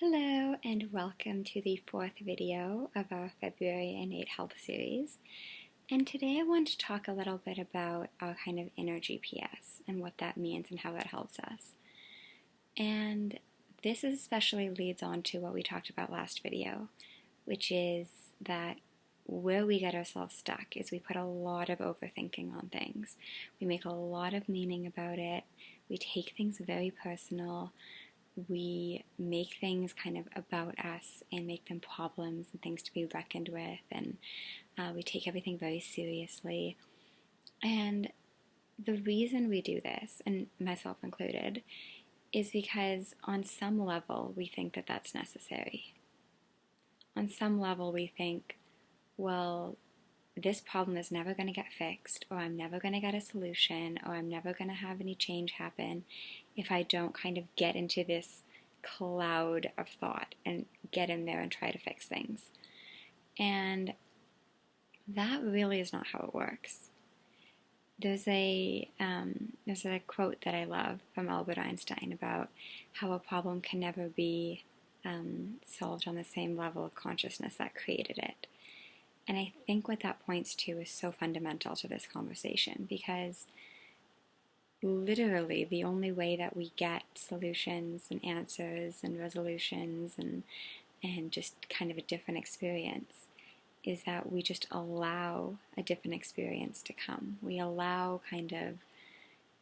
Hello and welcome to the fourth video of our February Innate Health series. And today I want to talk a little bit about our kind of inner GPS and what that means and how that helps us. And this especially leads on to what we talked about last video, which is that where we get ourselves stuck is we put a lot of overthinking on things. We make a lot of meaning about it. We take things very personal. We make things kind of about us and make them problems and things to be reckoned with, and we take everything very seriously. And the reason we do this, and myself included, is because on some level we think that that's necessary. On some level we think, well, this problem is never going to get fixed, or I'm never going to get a solution, or I'm never going to have any change happen if I don't kind of get into this cloud of thought and get in there and try to fix things. And that really is not how it works. There's a quote that I love from Albert Einstein about how a problem can never be solved on the same level of consciousness that created it. And I think what that points to is so fundamental to this conversation, because literally the only way that we get solutions and answers and resolutions and just kind of a different experience is that we just allow a different experience to come. We allow kind of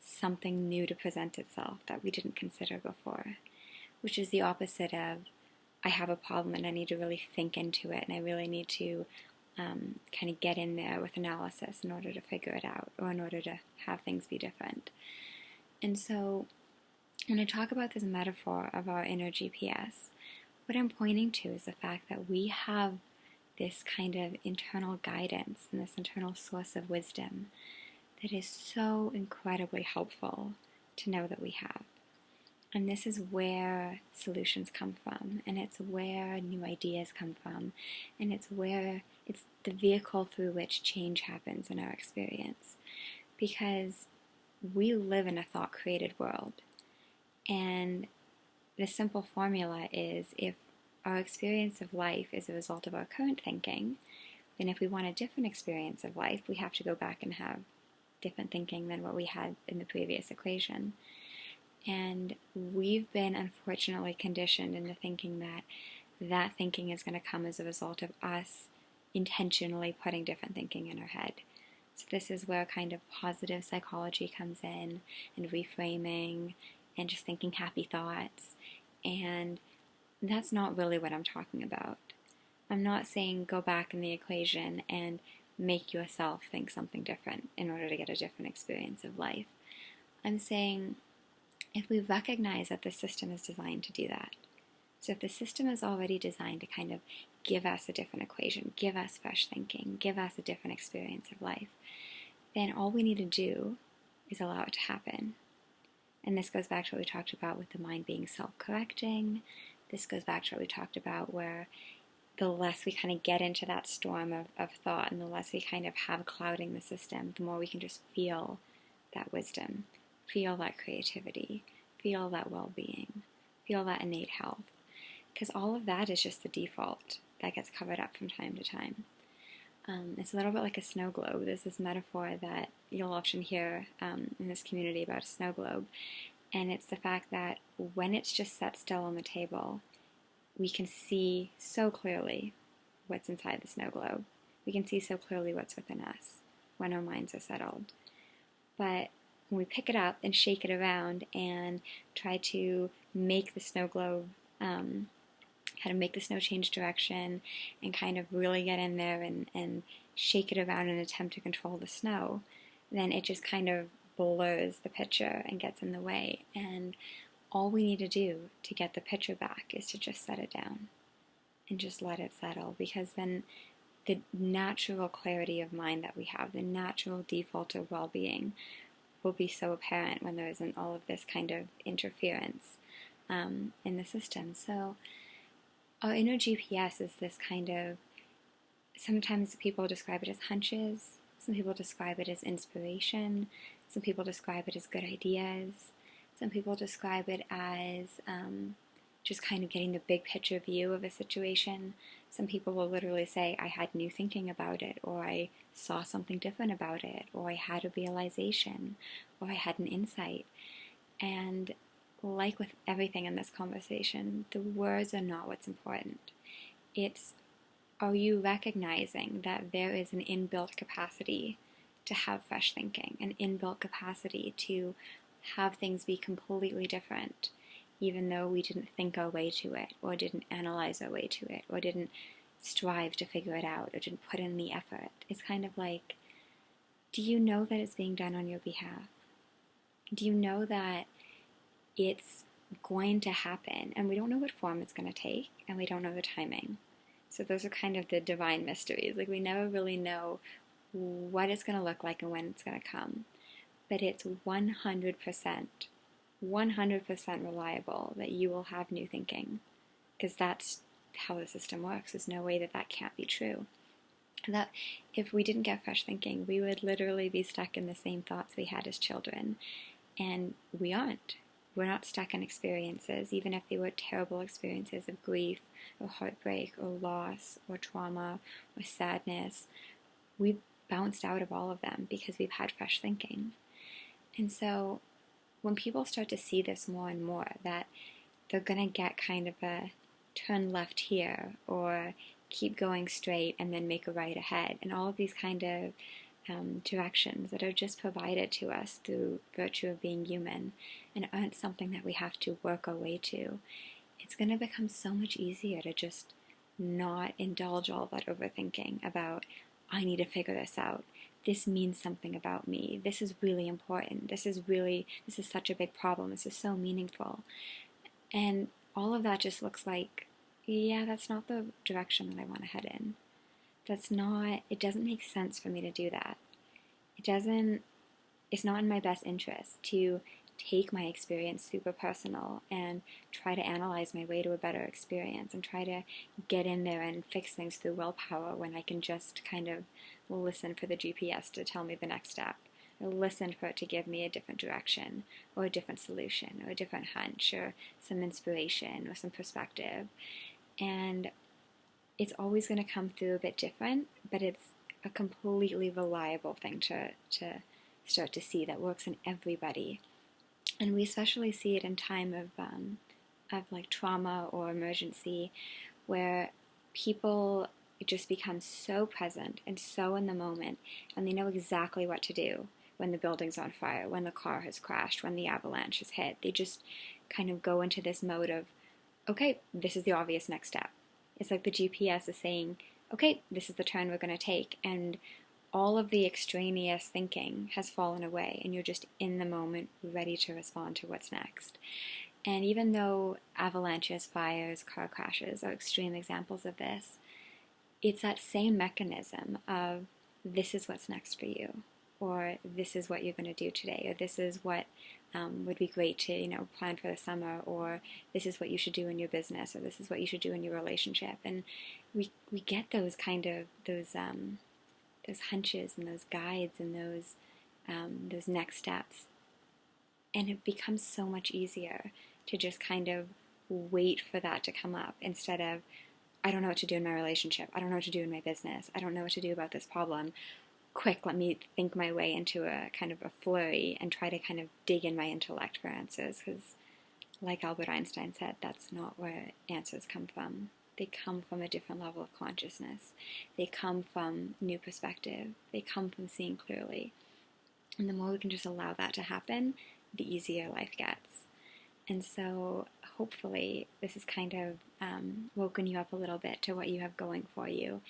something new to present itself that we didn't consider before, which is the opposite of I have a problem and I need to really think into it and I really need to kind of get in there with analysis in order to figure it out, or in order to have things be different. And so when I talk about this metaphor of our inner GPS, what I'm pointing to is the fact that we have this kind of internal guidance and this internal source of wisdom that is so incredibly helpful to know that we have. And this is where solutions come from, and it's where new ideas come from, and it's the vehicle through which change happens in our experience. Because we live in a thought-created world, and the simple formula is if our experience of life is a result of our current thinking, then if we want a different experience of life, we have to go back and have different thinking than what we had in the previous equation. And we've been unfortunately conditioned into thinking that that thinking is going to come as a result of us intentionally putting different thinking in our head. So this is where kind of positive psychology comes in, and reframing, and just thinking happy thoughts. And that's not really what I'm talking about. I'm not saying go back in the equation and make yourself think something different in order to get a different experience of life. I'm saying if we recognize that the system is designed to do that, so if the system is already designed to kind of give us a different equation, give us fresh thinking, give us a different experience of life, then all we need to do is allow it to happen. And this goes back to what we talked about with the mind being self-correcting. This goes back to what we talked about where the less we kind of get into that storm of thought, and the less we kind of have clouding the system, the more we can just feel that wisdom, feel that creativity, feel that well-being, feel that innate health. Because all of that is just the default that gets covered up from time to time. It's a little bit like a snow globe. There's this metaphor that you'll often hear in this community about a snow globe. And it's the fact that when it's just set still on the table, we can see so clearly what's inside the snow globe. We can see so clearly what's within us when our minds are settled. But when we pick it up and shake it around and try to make the snow globe, how to make the snow change direction and kind of really get in there and shake it around in an attempt to control the snow, then it just kind of blurs the picture and gets in the way. And all we need to do to get the picture back is to just set it down and just let it settle, because then the natural clarity of mind that we have, the natural default of well-being, will be so apparent when there isn't all of this kind of interference in the system. So our inner GPS is this kind of, sometimes people describe it as hunches, some people describe it as inspiration, some people describe it as good ideas, some people describe it as just kind of getting the big picture view of a situation. Some people will literally say, I had new thinking about it, or I saw something different about it, or I had a realization, or I had an insight. And like with everything in this conversation, the words are not what's important. It's, are you recognizing that there is an inbuilt capacity to have fresh thinking, an inbuilt capacity to have things be completely different, even though we didn't think our way to it, or didn't analyze our way to it, or didn't strive to figure it out, or didn't put in the effort. It's kind of like, do you know that it's being done on your behalf? Do you know that it's going to happen, and we don't know what form it's going to take, and we don't know the timing? So those are kind of the divine mysteries. Like, we never really know what it's going to look like and when it's going to come. But it's 100%, 100% reliable that you will have new thinking, because that's how the system works. There's no way that that can't be true. That if we didn't get fresh thinking, we would literally be stuck in the same thoughts we had as children. And we aren't. We're not stuck in experiences, even if they were terrible experiences of grief or heartbreak or loss or trauma or sadness. We've bounced out of all of them because we've had fresh thinking. And so when people start to see this more and more, that they're going to get kind of a turn left here, or keep going straight and then make a right ahead, and all of these kind of directions that are just provided to us through virtue of being human and aren't something that we have to work our way to, it's going to become so much easier to just not indulge all that overthinking about, I need to figure this out. This means something about me. This is really important. This is such a big problem. This is so meaningful. And all of that just looks like, yeah, that's not the direction that I want to head in. It doesn't make sense for me to do that. It's not in my best interest to take my experience super personal and try to analyze my way to a better experience and try to get in there and fix things through willpower, when I can just kind of listen for the GPS to tell me the next step, or listen for it to give me a different direction or a different solution or a different hunch or some inspiration or some perspective. And it's always going to come through a bit different, but it's a completely reliable thing to start to see that works in everybody. And we especially see it in time of like trauma or emergency, where people just become so present and so in the moment, and they know exactly what to do when the building's on fire, when the car has crashed, when the avalanche has hit. They just kind of go into this mode of, okay, this is the obvious next step. It's like the GPS is saying, okay, this is the turn we're going to take, and all of the extraneous thinking has fallen away, and you're just in the moment, ready to respond to what's next. And even though avalanches, fires, car crashes are extreme examples of this, it's that same mechanism of, this is what's next for you, or this is what you're going to do today, or this is what would be great to plan for the summer, or this is what you should do in your business, or this is what you should do in your relationship. And we get those kind of those hunches and those guides and those next steps, and it becomes so much easier to just kind of wait for that to come up, instead of, I don't know what to do in my relationship, I don't know what to do in my business, I don't know what to do about this problem. Quick, let me think my way into a kind of a flurry and try to kind of dig in my intellect for answers, because like Albert Einstein said, that's not where answers come from. They come from a different level of consciousness. They come from new perspective. They come from seeing clearly. And the more we can just allow that to happen, the easier life gets. And so hopefully this has kind of woken you up a little bit to what you have going for you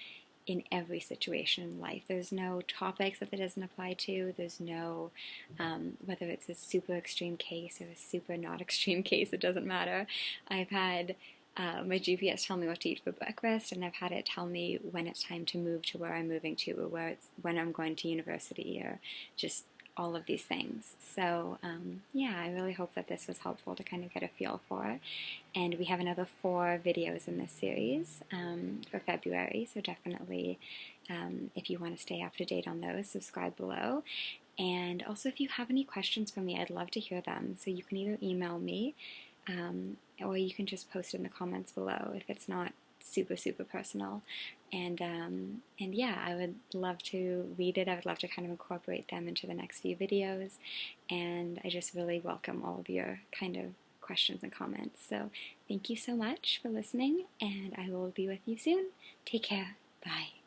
in every situation in life. There's no topics that it doesn't apply to. There's no, whether it's a super extreme case or a super not extreme case, it doesn't matter. I've had my GPS tell me what to eat for breakfast, and I've had it tell me when it's time to move to where I'm moving to, or when I'm going to university, or just all of these things. So yeah, I really hope that this was helpful to kind of get a feel for. And we have another 4 videos in this series for February, so definitely if you want to stay up to date on those, subscribe below. And also, if you have any questions for me, I'd love to hear them. So you can either email me or you can just post in the comments below if it's not super, super personal. And yeah, I would love to read it. I would love to kind of incorporate them into the next few videos. And I just really welcome all of your kind of questions and comments. So thank you so much for listening, and I will be with you soon. Take care. Bye.